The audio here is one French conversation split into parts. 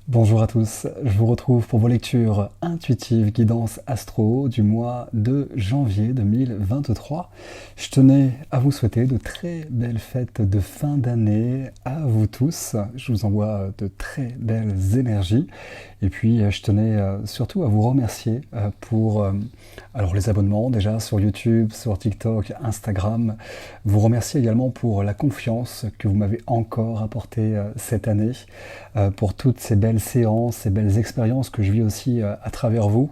Bonjour à tous, je vous retrouve pour vos lectures intuitives guidance astro du mois de janvier 2023. Je tenais à vous souhaiter de très belles fêtes de fin d'année à vous tous. Je vous envoie de très belles énergies. Et puis je tenais surtout à vous remercier pour alors les abonnements déjà sur YouTube, sur TikTok, Instagram. Vous remercier également pour la confiance que vous m'avez encore apportée cette année, pour toutes ces belles séances, ces belles expériences que je vis aussi à travers vous,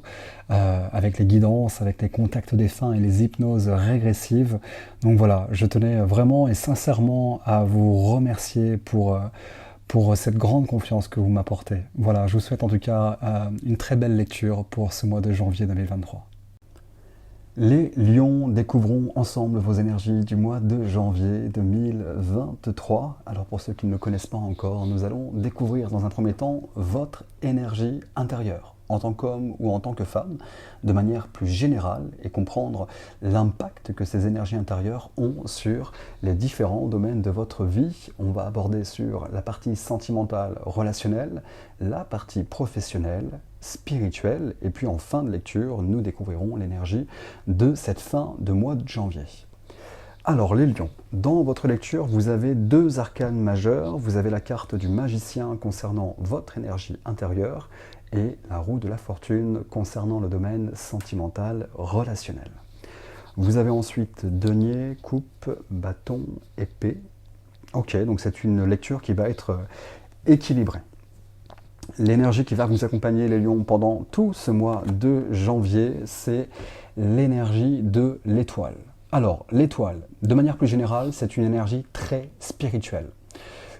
avec les guidances, avec les contacts défunts et les hypnoses régressives. Donc voilà, je tenais vraiment et sincèrement à vous remercier pour cette grande confiance que vous m'apportez. Voilà, je vous souhaite en tout cas une très belle lecture pour ce mois de janvier 2023. Les lions, découvrons ensemble vos énergies du mois de janvier 2023. Alors pour ceux qui ne le connaissent pas encore, nous allons découvrir dans un premier temps votre énergie intérieure, en tant qu'homme ou en tant que femme, de manière plus générale, et comprendre l'impact que ces énergies intérieures ont sur les différents domaines de votre vie. On va aborder sur la partie sentimentale, relationnelle, la partie professionnelle, spirituelle, et puis en fin de lecture, nous découvrirons l'énergie de cette fin de mois de janvier. Alors les lions, dans votre lecture, vous avez deux arcanes majeurs. Vous avez la carte du magicien concernant votre énergie intérieure et la roue de la fortune concernant le domaine sentimental relationnel. Vous avez ensuite denier, coupe, bâton, épée. Ok, donc c'est une lecture qui va être équilibrée. L'énergie qui va vous accompagner les lions pendant tout ce mois de janvier, c'est l'énergie de l'étoile. Alors, l'étoile, de manière plus générale, c'est une énergie très spirituelle.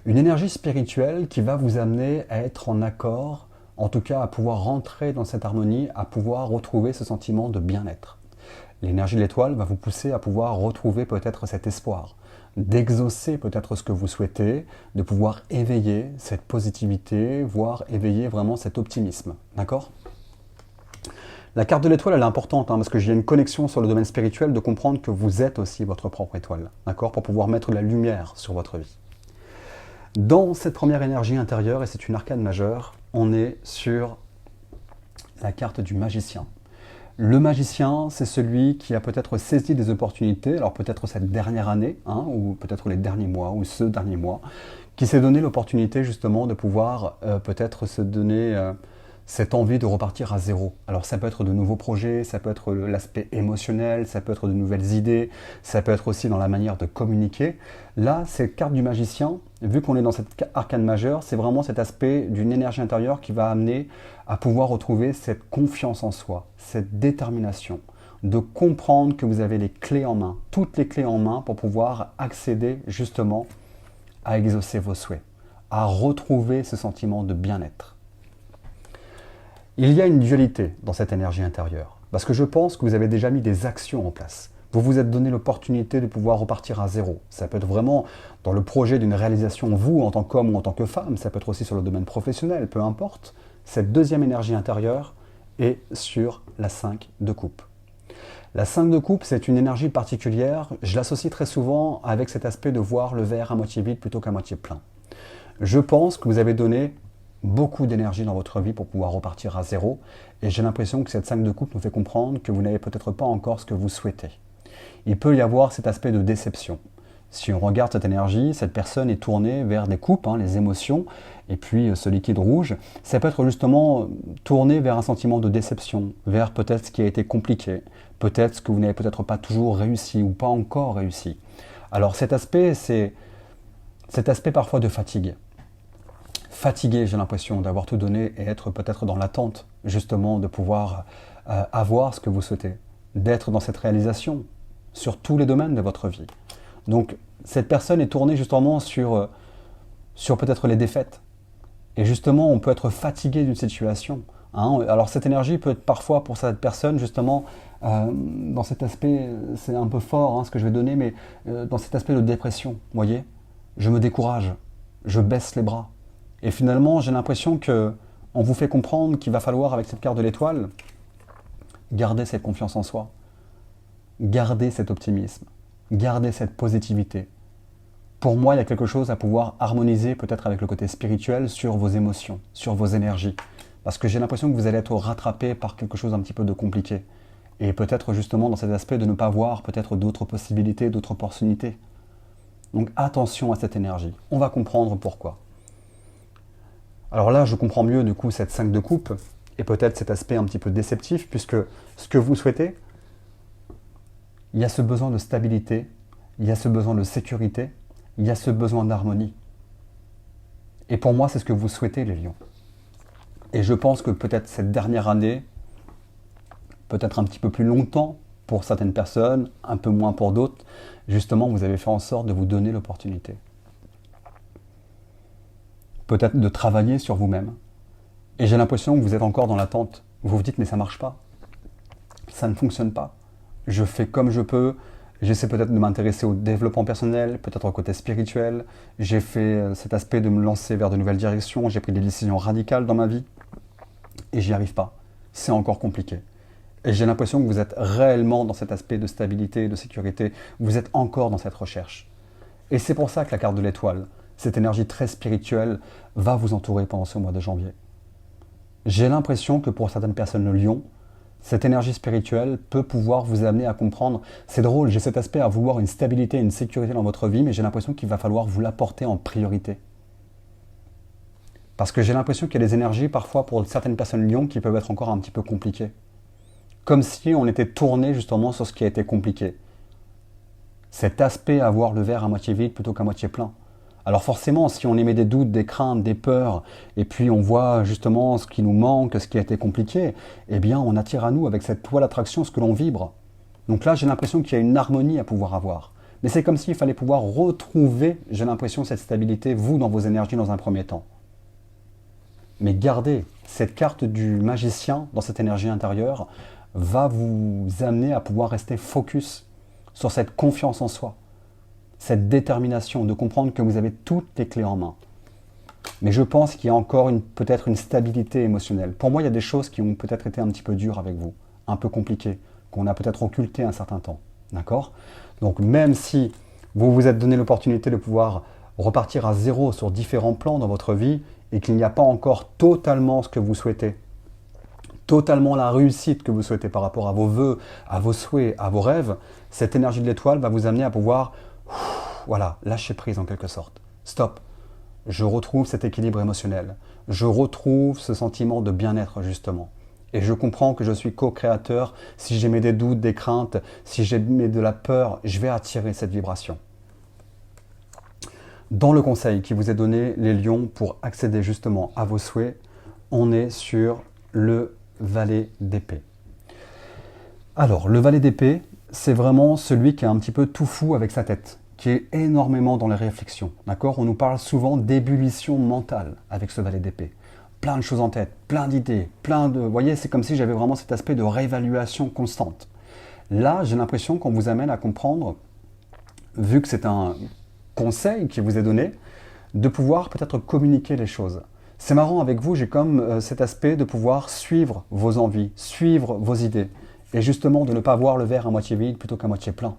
Une énergie spirituelle qui va vous amener à être en accord, en tout cas à pouvoir rentrer dans cette harmonie, à pouvoir retrouver ce sentiment de bien-être. L'énergie de l'étoile va vous pousser à pouvoir retrouver peut-être cet espoir, d'exaucer peut-être ce que vous souhaitez, de pouvoir éveiller cette positivité, voire éveiller vraiment cet optimisme. D'accord ? La carte de l'étoile, elle est importante, parce que j'ai une connexion sur le domaine spirituel, de comprendre que vous êtes aussi votre propre étoile, d'accord ? Pour pouvoir mettre la lumière sur votre vie. Dans cette première énergie intérieure, et c'est une arcane majeure, on est sur la carte du magicien. Le magicien, c'est celui qui a peut-être saisi des opportunités, alors peut-être cette dernière année, ou peut-être les derniers mois, ou ce dernier mois, qui s'est donné l'opportunité justement de pouvoir peut-être se donner cette envie de repartir à zéro. Alors ça peut être de nouveaux projets, ça peut être l'aspect émotionnel, ça peut être de nouvelles idées, ça peut être aussi dans la manière de communiquer. Là, cette carte du magicien, vu qu'on est dans cette arcane majeure, c'est vraiment cet aspect d'une énergie intérieure qui va amener à pouvoir retrouver cette confiance en soi, cette détermination, de comprendre que vous avez les clés en main, toutes les clés en main pour pouvoir accéder justement à exaucer vos souhaits, à retrouver ce sentiment de bien-être. Il y a une dualité dans cette énergie intérieure, parce que je pense que vous avez déjà mis des actions en place. Vous vous êtes donné l'opportunité de pouvoir repartir à zéro. Ça peut être vraiment dans le projet d'une réalisation, vous, en tant qu'homme ou en tant que femme, ça peut être aussi sur le domaine professionnel, peu importe. Cette deuxième énergie intérieure est sur la 5 de coupe. La 5 de coupe, c'est une énergie particulière. Je l'associe très souvent avec cet aspect de voir le verre à moitié vide plutôt qu'à moitié plein. Je pense que vous avez donné beaucoup d'énergie dans votre vie pour pouvoir repartir à zéro, et j'ai l'impression que cette 5 de coupe nous fait comprendre que vous n'avez peut-être pas encore ce que vous souhaitez. Il peut y avoir cet aspect de déception. Si on regarde cette énergie, cette personne est tournée vers des coupes, les émotions, et puis ce liquide rouge, ça peut être justement tourné vers un sentiment de déception, vers peut-être ce qui a été compliqué, peut-être ce que vous n'avez peut-être pas toujours réussi ou pas encore réussi. Alors cet aspect, c'est cet aspect parfois de fatigue. Fatigué, j'ai l'impression d'avoir tout donné et être peut-être dans l'attente justement de pouvoir avoir ce que vous souhaitez, d'être dans cette réalisation sur tous les domaines de votre vie. Donc cette personne est tournée justement sur peut-être les défaites. Et justement, on peut être fatigué d'une situation. Alors cette énergie peut être parfois pour cette personne justement dans cet aspect, c'est un peu fort ce que je vais donner, mais dans cet aspect de dépression, vous voyez, je me décourage, je baisse les bras. Et finalement, j'ai l'impression que On vous fait comprendre qu'il va falloir, avec cette carte de l'étoile, garder cette confiance en soi, garder cet optimisme, garder cette positivité. Pour moi, il y a quelque chose à pouvoir harmoniser peut-être avec le côté spirituel sur vos émotions, sur vos énergies. Parce que j'ai l'impression que vous allez être rattrapé par quelque chose un petit peu de compliqué. Et peut-être justement dans cet aspect de ne pas voir peut-être d'autres possibilités, d'autres opportunités. Donc attention à cette énergie. On va comprendre pourquoi. Alors là, je comprends mieux du coup cette 5 de coupe et peut-être cet aspect un petit peu déceptif puisque ce que vous souhaitez, il y a ce besoin de stabilité, il y a ce besoin de sécurité, il y a ce besoin d'harmonie. Et pour moi, c'est ce que vous souhaitez, les lions. Et je pense que peut-être cette dernière année, peut-être un petit peu plus longtemps pour certaines personnes, un peu moins pour d'autres, justement, vous avez fait en sorte de vous donner l'opportunité. Peut-être de travailler sur vous-même. Et j'ai l'impression que vous êtes encore dans l'attente. Vous vous dites, mais ça ne marche pas. Ça ne fonctionne pas. Je fais comme je peux. J'essaie peut-être de m'intéresser au développement personnel, peut-être au côté spirituel. J'ai fait cet aspect de me lancer vers de nouvelles directions. J'ai pris des décisions radicales dans ma vie. Et j'y arrive pas. C'est encore compliqué. Et j'ai l'impression que vous êtes réellement dans cet aspect de stabilité, de sécurité. Vous êtes encore dans cette recherche. Et c'est pour ça que la carte de l'étoile, cette énergie très spirituelle, va vous entourer pendant ce mois de janvier. J'ai l'impression que pour certaines personnes, le lion, cette énergie spirituelle peut pouvoir vous amener à comprendre. C'est drôle, j'ai cet aspect à vouloir une stabilité, une sécurité dans votre vie, mais j'ai l'impression qu'il va falloir vous l'apporter en priorité. Parce que j'ai l'impression qu'il y a des énergies, parfois, pour certaines personnes lions, qui peuvent être encore un petit peu compliquées. Comme si on était tourné justement sur ce qui a été compliqué. Cet aspect à voir le verre à moitié vide plutôt qu'à moitié plein. Alors forcément, si on émet des doutes, des craintes, des peurs, et puis on voit justement ce qui nous manque, ce qui a été compliqué, eh bien on attire à nous avec cette toile d'attraction ce que l'on vibre. Donc là, j'ai l'impression qu'il y a une harmonie à pouvoir avoir. Mais c'est comme s'il fallait pouvoir retrouver, j'ai l'impression, cette stabilité, vous, dans vos énergies dans un premier temps. Mais gardez cette carte du magicien dans cette énergie intérieure va vous amener à pouvoir rester focus sur cette confiance en soi, cette détermination de comprendre que vous avez toutes les clés en main. Mais je pense qu'il y a encore peut-être une stabilité émotionnelle. Pour moi, il y a des choses qui ont peut-être été un petit peu dures avec vous, un peu compliquées, qu'on a peut-être occultées un certain temps. D'accord ? Donc même si vous vous êtes donné l'opportunité de pouvoir repartir à zéro sur différents plans dans votre vie et qu'il n'y a pas encore totalement ce que vous souhaitez, totalement la réussite que vous souhaitez par rapport à vos vœux, à vos souhaits, à vos rêves, cette énergie de l'étoile va vous amener à pouvoir voilà, lâcher prise en quelque sorte. Stop. Je retrouve cet équilibre émotionnel. Je retrouve ce sentiment de bien-être justement. Et je comprends que je suis co-créateur. Si j'émets des doutes, des craintes, si j'émets de la peur, je vais attirer cette vibration. Dans le conseil qui vous est donné, les lions, pour accéder justement à vos souhaits, on est sur le valet d'épée. Alors, le valet d'épée, c'est vraiment celui qui est un petit peu tout fou avec sa tête, qui est énormément dans les réflexions. D'accord ? On nous parle souvent d'ébullition mentale avec ce valet d'épée. Plein de choses en tête, plein d'idées, Vous voyez, c'est comme si j'avais vraiment cet aspect de réévaluation constante. Là, j'ai l'impression qu'on vous amène à comprendre, vu que c'est un conseil qui vous est donné, de pouvoir peut-être communiquer les choses. C'est marrant, avec vous, j'ai comme cet aspect de pouvoir suivre vos envies, suivre vos idées, et justement de ne pas voir le verre à moitié vide plutôt qu'à moitié plein.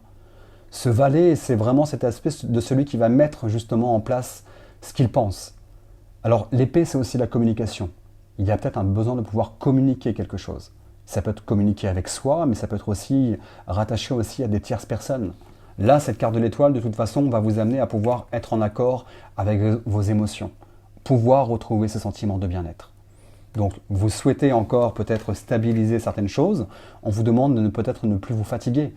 Ce valet, c'est vraiment cet aspect de celui qui va mettre justement en place ce qu'il pense. Alors l'épée, c'est aussi la communication. Il y a peut-être un besoin de pouvoir communiquer quelque chose. Ça peut être communiquer avec soi, mais ça peut être aussi rattaché aussi à des tierces personnes. Là, cette carte de l'étoile, de toute façon, va vous amener à pouvoir être en accord avec vos émotions, pouvoir retrouver ce sentiment de bien-être. Donc, vous souhaitez encore peut-être stabiliser certaines choses, on vous demande de peut-être ne plus vous fatiguer.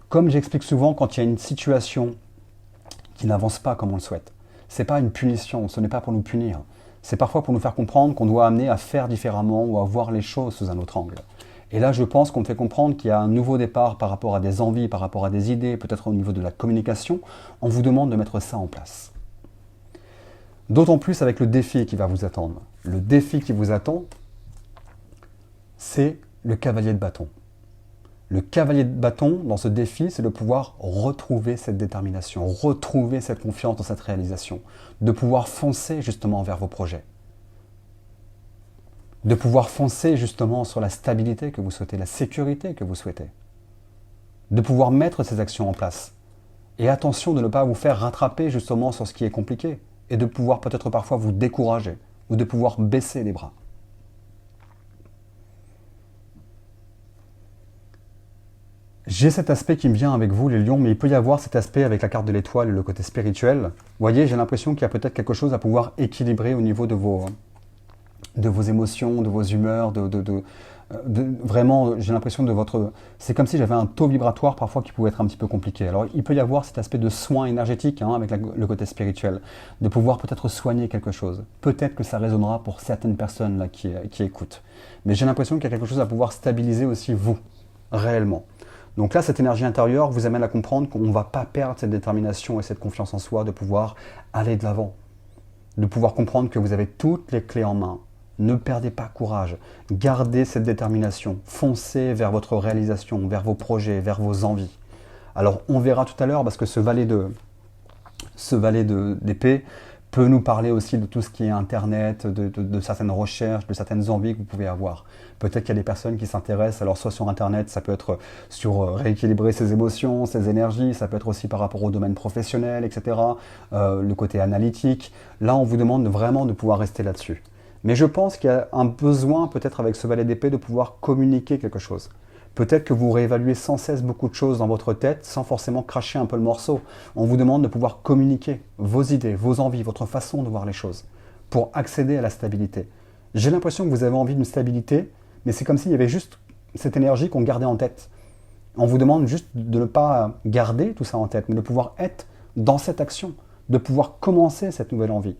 Comme j'explique souvent, quand il y a une situation qui n'avance pas comme on le souhaite, ce n'est pas une punition, ce n'est pas pour nous punir. C'est parfois pour nous faire comprendre qu'on doit amener à faire différemment ou à voir les choses sous un autre angle. Et là, je pense qu'on me fait comprendre qu'il y a un nouveau départ par rapport à des envies, par rapport à des idées, peut-être au niveau de la communication. On vous demande de mettre ça en place. D'autant plus avec le défi qui va vous attendre. Le défi qui vous attend, c'est le cavalier de bâton. Le cavalier de bâton, dans ce défi, c'est de pouvoir retrouver cette détermination, retrouver cette confiance dans cette réalisation, de pouvoir foncer justement vers vos projets. de pouvoir foncer justement sur la stabilité que vous souhaitez, la sécurité que vous souhaitez, de pouvoir mettre ces actions en place. Et attention de ne pas vous faire rattraper justement sur ce qui est compliqué et de pouvoir peut-être parfois vous décourager ou de pouvoir baisser les bras. J'ai cet aspect qui me vient avec vous, les lions, mais il peut y avoir cet aspect avec la carte de l'étoile et le côté spirituel. Vous voyez, j'ai l'impression qu'il y a peut-être quelque chose à pouvoir équilibrer au niveau de vos émotions, de vos humeurs, vraiment, j'ai l'impression de votre... C'est comme si j'avais un taux vibratoire parfois qui pouvait être un petit peu compliqué. Alors, il peut y avoir cet aspect de soin énergétique avec le côté spirituel, de pouvoir peut-être soigner quelque chose. Peut-être que ça résonnera pour certaines personnes là, qui écoutent. Mais j'ai l'impression qu'il y a quelque chose à pouvoir stabiliser aussi vous, réellement. Donc là, cette énergie intérieure vous amène à comprendre qu'on ne va pas perdre cette détermination et cette confiance en soi de pouvoir aller de l'avant, de pouvoir comprendre que vous avez toutes les clés en main. Ne perdez pas courage, gardez cette détermination, foncez vers votre réalisation, vers vos projets, vers vos envies. Alors on verra tout à l'heure, parce que ce valet d'épée peut nous parler aussi de tout ce qui est Internet, de certaines recherches, de certaines envies que vous pouvez avoir. Peut-être qu'il y a des personnes qui s'intéressent, alors soit sur Internet, ça peut être sur rééquilibrer ses émotions, ses énergies, ça peut être aussi par rapport au domaine professionnel, etc., le côté analytique. Là, on vous demande vraiment de pouvoir rester là-dessus. Mais je pense qu'il y a un besoin, peut-être avec ce valet d'épée, de pouvoir communiquer quelque chose. Peut-être que vous réévaluez sans cesse beaucoup de choses dans votre tête sans forcément cracher un peu le morceau. On vous demande de pouvoir communiquer vos idées, vos envies, votre façon de voir les choses pour accéder à la stabilité. J'ai l'impression que vous avez envie d'une stabilité, mais c'est comme s'il y avait juste cette énergie qu'on gardait en tête. On vous demande juste de ne pas garder tout ça en tête, mais de pouvoir être dans cette action, de pouvoir commencer cette nouvelle envie.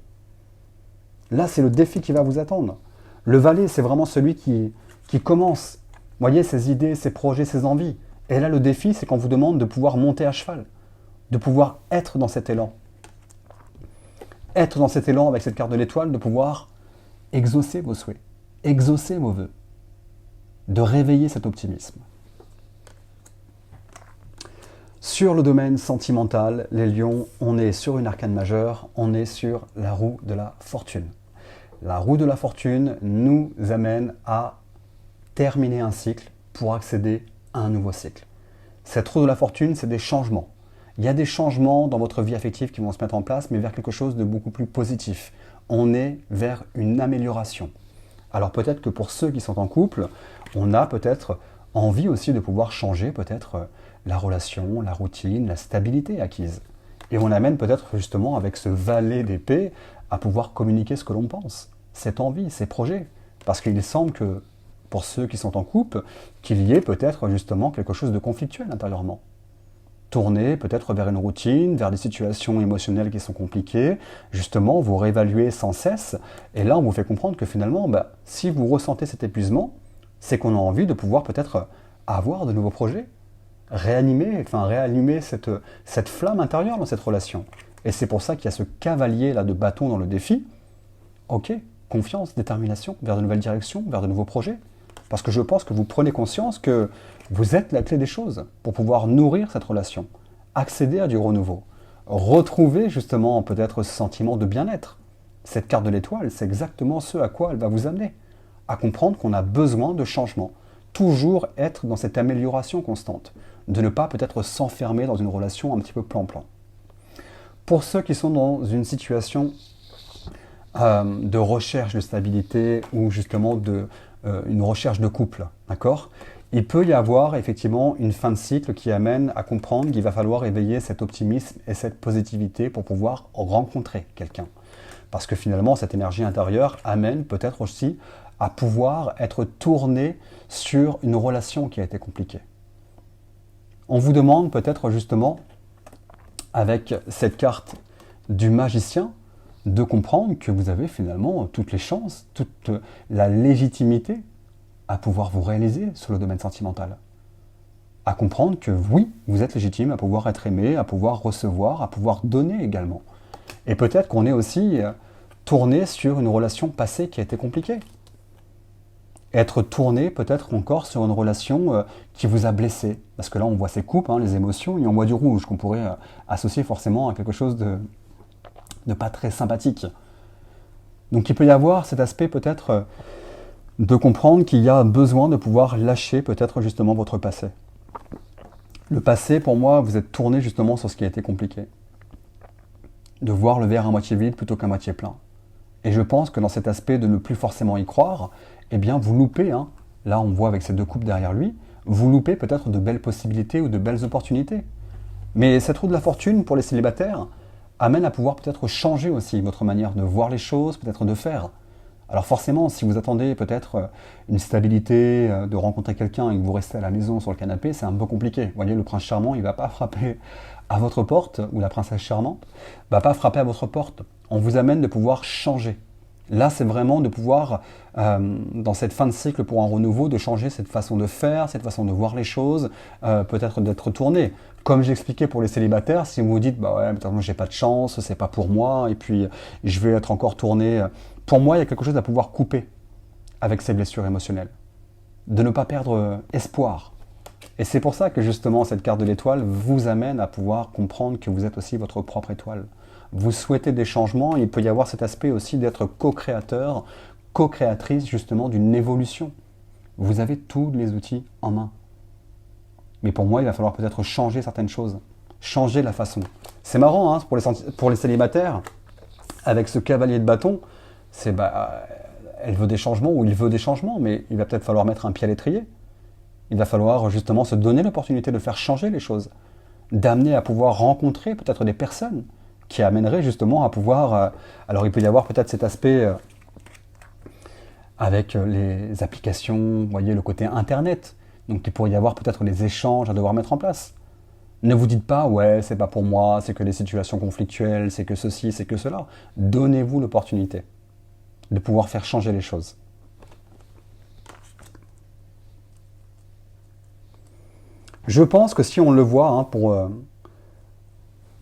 Là, c'est le défi qui va vous attendre. Le valet, c'est vraiment celui qui commence. Vous voyez, ses idées, ses projets, ses envies. Et là, le défi, c'est qu'on vous demande de pouvoir monter à cheval, de pouvoir être dans cet élan. Être dans cet élan avec cette carte de l'étoile, de pouvoir exaucer vos souhaits, exaucer vos vœux, de réveiller cet optimisme. Sur le domaine sentimental, les lions, on est sur une arcane majeure, on est sur la roue de la fortune. La roue de la fortune nous amène à terminer un cycle pour accéder à un nouveau cycle. Cette roue de la fortune, c'est des changements. Il y a des changements dans votre vie affective qui vont se mettre en place, mais vers quelque chose de beaucoup plus positif. On est vers une amélioration. Alors peut-être que pour ceux qui sont en couple, on a peut-être envie aussi de pouvoir changer peut-être la relation, la routine, la stabilité acquise. Et on amène peut-être justement avec ce valet d'épée à pouvoir communiquer ce que l'on pense, cette envie, ces projets. Parce qu'il semble que pour ceux qui sont en couple, qu'il y ait peut-être justement quelque chose de conflictuel intérieurement. Tourner peut-être vers une routine, vers des situations émotionnelles qui sont compliquées, justement vous réévaluez sans cesse, et là on vous fait comprendre que finalement, si vous ressentez cet épuisement, c'est qu'on a envie de pouvoir peut-être avoir de nouveaux projets, réallumer cette flamme intérieure dans cette relation. Et c'est pour ça qu'il y a ce cavalier là de bâton dans le défi. Ok, confiance, détermination, vers de nouvelles directions, vers de nouveaux projets. Parce que je pense que vous prenez conscience que vous êtes la clé des choses pour pouvoir nourrir cette relation, accéder à du renouveau, retrouver justement peut-être ce sentiment de bien-être. Cette carte de l'étoile, c'est exactement ce à quoi elle va vous amener, à comprendre qu'on a besoin de changement, toujours être dans cette amélioration constante, de ne pas peut-être s'enfermer dans une relation un petit peu plan-plan. Pour ceux qui sont dans une situation de recherche de stabilité ou justement une recherche de couple, d'accord ? Il peut y avoir effectivement une fin de cycle qui amène à comprendre qu'il va falloir éveiller cet optimisme et cette positivité pour pouvoir rencontrer quelqu'un. Parce que finalement, cette énergie intérieure amène peut-être aussi à pouvoir être tourné sur une relation qui a été compliquée. On vous demande peut-être justement, avec cette carte du magicien, de comprendre que vous avez finalement toutes les chances, toute la légitimité à pouvoir vous réaliser sur le domaine sentimental. À comprendre que oui, vous êtes légitime à pouvoir être aimé, à pouvoir recevoir, à pouvoir donner également. Et peut-être qu'on est aussi tourné sur une relation passée qui a été compliquée. Être tourné peut-être encore sur une relation qui vous a blessé. Parce que là, on voit ces coupes, les émotions, et on voit du rouge qu'on pourrait associer forcément à quelque chose de pas très sympathique. Donc il peut y avoir cet aspect peut-être de comprendre qu'il y a besoin de pouvoir lâcher peut-être justement votre passé. Le passé, pour moi, vous êtes tourné justement sur ce qui a été compliqué. De voir le verre à moitié vide plutôt qu'à moitié plein. Et je pense que dans cet aspect de ne plus forcément y croire, eh bien vous loupez, hein, là on voit avec ces deux couples derrière lui, vous loupez peut-être de belles possibilités ou de belles opportunités. Mais cette roue de la fortune pour les célibataires amène à pouvoir peut-être changer aussi votre manière de voir les choses, peut-être de faire. Alors forcément, si vous attendez peut-être une stabilité, de rencontrer quelqu'un et que vous restez à la maison sur le canapé, c'est un peu compliqué. Vous voyez, le prince charmant, il ne va pas frapper à votre porte, ou la princesse charmante, ne va pas frapper à votre porte. On vous amène de pouvoir changer. Là, c'est vraiment de pouvoir, dans cette fin de cycle pour un renouveau, de changer cette façon de faire, cette façon de voir les choses, peut-être d'être tourné. Comme j'expliquais pour les célibataires, si vous vous dites, bah ouais, mais j'ai pas de chance, c'est pas pour moi, et puis je vais être encore tourné. Pour moi, il y a quelque chose à pouvoir couper avec ces blessures émotionnelles. De ne pas perdre espoir. Et c'est pour ça que justement cette carte de l'étoile vous amène à pouvoir comprendre que vous êtes aussi votre propre étoile. Vous souhaitez des changements, il peut y avoir cet aspect aussi d'être co-créateur, co-créatrice justement d'une évolution. Vous avez tous les outils en main. Mais pour moi, il va falloir peut-être changer certaines choses, changer la façon. C'est marrant hein, pour les célibataires, avec ce cavalier de bâton, c'est elle veut des changements ou il veut des changements, mais il va peut-être falloir mettre un pied à l'étrier. Il va falloir justement se donner l'opportunité de faire changer les choses, d'amener à pouvoir rencontrer peut-être des personnes qui amèneraient justement à pouvoir... alors il peut y avoir peut-être cet aspect avec les applications, vous voyez le côté internet, donc il pourrait y avoir peut-être les échanges à devoir mettre en place. Ne vous dites pas, ouais, c'est pas pour moi, c'est que des situations conflictuelles, c'est que ceci, c'est que cela. Donnez-vous l'opportunité de pouvoir faire changer les choses. Je pense que si on le voit hein, pour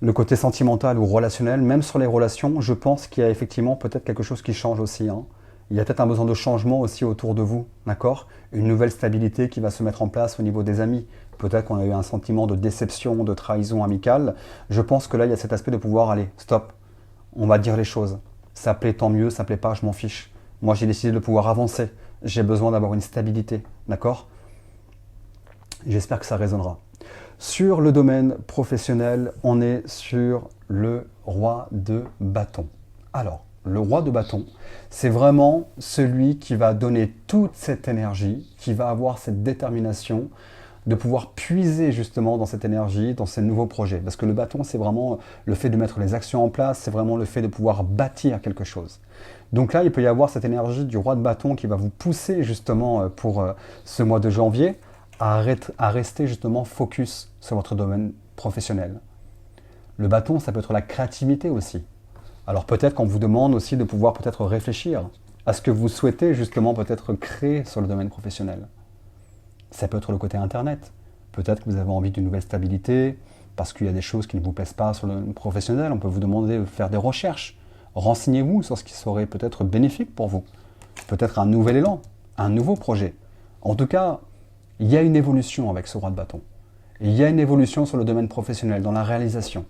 le côté sentimental ou relationnel, même sur les relations, je pense qu'il y a effectivement peut-être quelque chose qui change aussi. Hein. Il y a peut-être un besoin de changement aussi autour de vous, d'accord? Une nouvelle stabilité qui va se mettre en place au niveau des amis. Peut-être qu'on a eu un sentiment de déception, de trahison amicale. Je pense que là, il y a cet aspect de pouvoir, aller, stop, on va dire les choses. Ça plaît, tant mieux, ça plaît pas, je m'en fiche. Moi, j'ai décidé de pouvoir avancer. J'ai besoin d'avoir une stabilité, d'accord? J'espère que ça résonnera. Sur le domaine professionnel, on est sur le roi de bâton. Alors, le roi de bâton, c'est vraiment celui qui va donner toute cette énergie, qui va avoir cette détermination de pouvoir puiser justement dans cette énergie, dans ces nouveaux projets. Parce que le bâton, c'est vraiment le fait de mettre les actions en place, c'est vraiment le fait de pouvoir bâtir quelque chose. Donc là, il peut y avoir cette énergie du roi de bâton qui va vous pousser justement pour ce mois de janvier à rester justement focus sur votre domaine professionnel. Le bâton, ça peut être la créativité aussi. Alors peut-être qu'on vous demande aussi de pouvoir peut-être réfléchir à ce que vous souhaitez justement peut-être créer sur le domaine professionnel. Ça peut être le côté internet. Peut-être que vous avez envie d'une nouvelle stabilité, parce qu'il y a des choses qui ne vous plaisent pas sur le domaine professionnel. On peut vous demander de faire des recherches. Renseignez-vous sur ce qui serait peut-être bénéfique pour vous. Peut-être un nouvel élan, un nouveau projet. En tout cas, il y a une évolution avec ce roi de bâton. Il y a une évolution sur le domaine professionnel, dans la réalisation.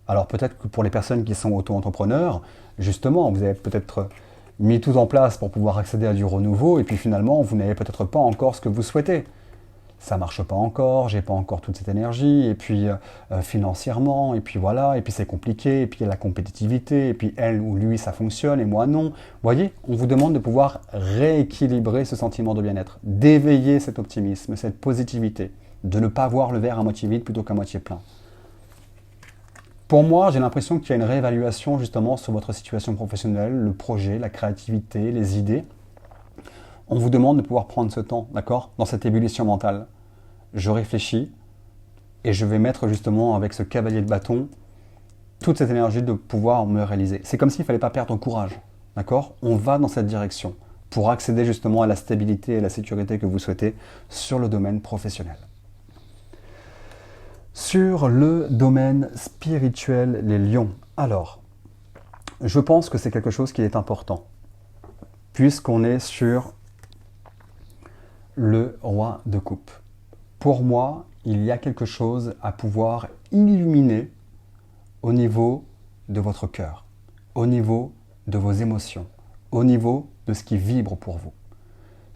Alors peut-être que pour les personnes qui sont auto-entrepreneurs, justement, vous avez peut-être mis tout en place pour pouvoir accéder à du renouveau, et puis finalement, vous n'avez peut-être pas encore ce que vous souhaitez. Ça marche pas encore, j'ai pas encore toute cette énergie, et puis financièrement, et puis voilà, et puis c'est compliqué, et puis il y a la compétitivité, et puis elle ou lui ça fonctionne, et moi non. Vous voyez, on vous demande de pouvoir rééquilibrer ce sentiment de bien-être, d'éveiller cet optimisme, cette positivité, de ne pas voir le verre à moitié vide plutôt qu'à moitié plein. Pour moi, j'ai l'impression qu'il y a une réévaluation justement sur votre situation professionnelle, le projet, la créativité, les idées. On vous demande de pouvoir prendre ce temps, d'accord, dans cette ébullition mentale. Je réfléchis et je vais mettre justement avec ce cavalier de bâton toute cette énergie de pouvoir me réaliser. C'est comme s'il ne fallait pas perdre courage, d'accord? On va dans cette direction pour accéder justement à la stabilité et la sécurité que vous souhaitez sur le domaine professionnel. Sur le domaine spirituel, les lions. Alors, je pense que c'est quelque chose qui est important, puisqu'on est sur le roi de coupe. Pour moi, il y a quelque chose à pouvoir illuminer au niveau de votre cœur, au niveau de vos émotions, au niveau de ce qui vibre pour vous.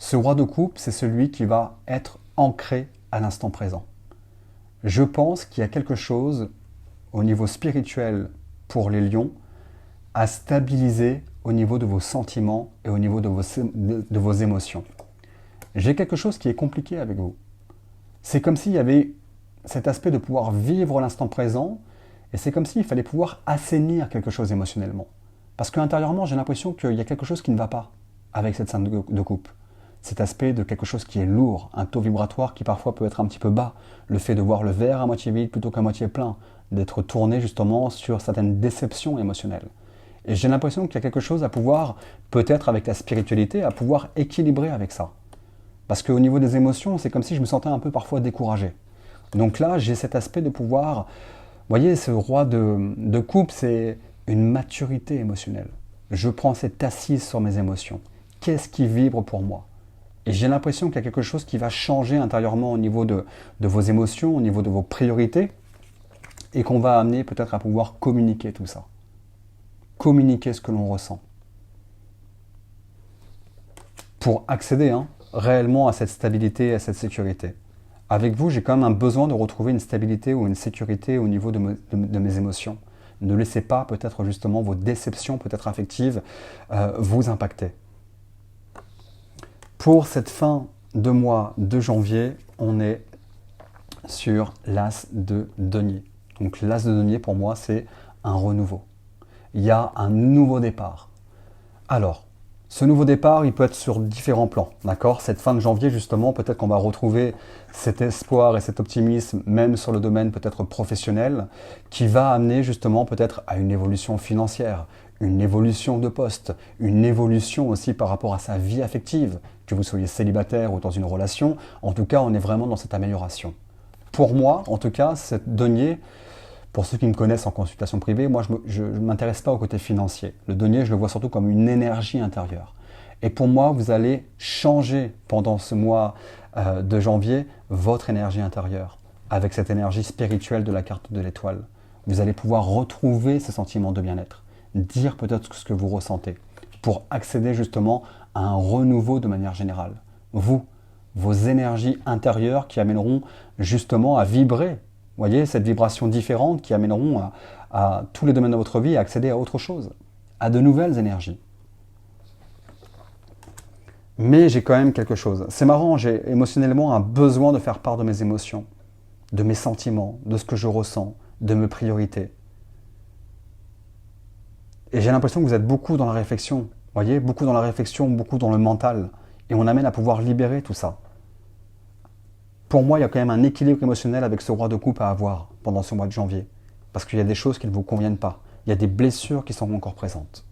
Ce roi de coupe, c'est celui qui va être ancré à l'instant présent. Je pense qu'il y a quelque chose au niveau spirituel pour les lions à stabiliser au niveau de vos sentiments et au niveau de vos émotions. J'ai quelque chose qui est compliqué avec vous. C'est comme s'il y avait cet aspect de pouvoir vivre l'instant présent, et c'est comme s'il fallait pouvoir assainir quelque chose émotionnellement. Parce qu'intérieurement, j'ai l'impression qu'il y a quelque chose qui ne va pas avec cette scène de coupe. Cet aspect de quelque chose qui est lourd, un taux vibratoire qui parfois peut être un petit peu bas, le fait de voir le verre à moitié vide plutôt qu'à moitié plein, d'être tourné justement sur certaines déceptions émotionnelles. Et j'ai l'impression qu'il y a quelque chose à pouvoir, peut-être avec la spiritualité, à pouvoir équilibrer avec ça. Parce qu'au niveau des émotions, c'est comme si je me sentais un peu parfois découragé. Donc là, j'ai cet aspect de pouvoir... Vous voyez, ce roi de coupe, c'est une maturité émotionnelle. Je prends cette assise sur mes émotions. Qu'est-ce qui vibre pour moi? Et j'ai l'impression qu'il y a quelque chose qui va changer intérieurement au niveau de vos émotions, au niveau de vos priorités, et qu'on va amener peut-être à pouvoir communiquer tout ça. Communiquer ce que l'on ressent. Pour accéder réellement à cette stabilité et à cette sécurité. Avec vous, j'ai quand même un besoin de retrouver une stabilité ou une sécurité au niveau de mes émotions. Ne laissez pas peut-être justement vos déceptions, peut-être affectives, vous impacter. Pour cette fin de mois de janvier, on est sur l'as de denier. Donc l'as de denier pour moi, c'est un renouveau. Il y a un nouveau départ. Alors, ce nouveau départ, il peut être sur différents plans, d'accord? Cette fin de janvier, justement, peut-être qu'on va retrouver cet espoir et cet optimisme, même sur le domaine peut-être professionnel, qui va amener justement peut-être à une évolution financière, une évolution de poste, une évolution aussi par rapport à sa vie affective, que vous soyez célibataire ou dans une relation. En tout cas, on est vraiment dans cette amélioration. Pour moi, en tout cas, cette denier, pour ceux qui me connaissent en consultation privée, moi je ne m'intéresse pas au côté financier. Le denier, je le vois surtout comme une énergie intérieure. Et pour moi, vous allez changer pendant ce mois de janvier votre énergie intérieure, avec cette énergie spirituelle de la carte de l'étoile. Vous allez pouvoir retrouver ce sentiment de bien-être, dire peut-être ce que vous ressentez, pour accéder justement à un renouveau de manière générale. Vous, vos énergies intérieures qui amèneront justement à vibrer. Vous voyez, cette vibration différente qui amèneront à tous les domaines de votre vie à accéder à autre chose, à de nouvelles énergies. Mais j'ai quand même quelque chose. C'est marrant, j'ai émotionnellement un besoin de faire part de mes émotions, de mes sentiments, de ce que je ressens, de mes priorités. Et j'ai l'impression que vous êtes beaucoup dans la réflexion. Vous voyez, beaucoup dans la réflexion, beaucoup dans le mental. Et on amène à pouvoir libérer tout ça. Pour moi, il y a quand même un équilibre émotionnel avec ce roi de coupe à avoir pendant ce mois de janvier. Parce qu'il y a des choses qui ne vous conviennent pas. Il y a des blessures qui sont encore présentes.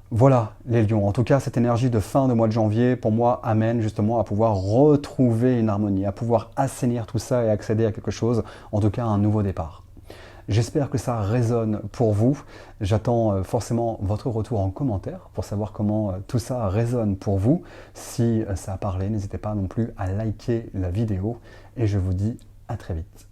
Voilà les lions. En tout cas, cette énergie de fin de mois de janvier, pour moi, amène justement à pouvoir retrouver une harmonie, à pouvoir assainir tout ça et accéder à quelque chose, en tout cas à un nouveau départ. J'espère que ça résonne pour vous. J'attends forcément votre retour en commentaire pour savoir comment tout ça résonne pour vous. Si ça a parlé, n'hésitez pas non plus à liker la vidéo et je vous dis à très vite.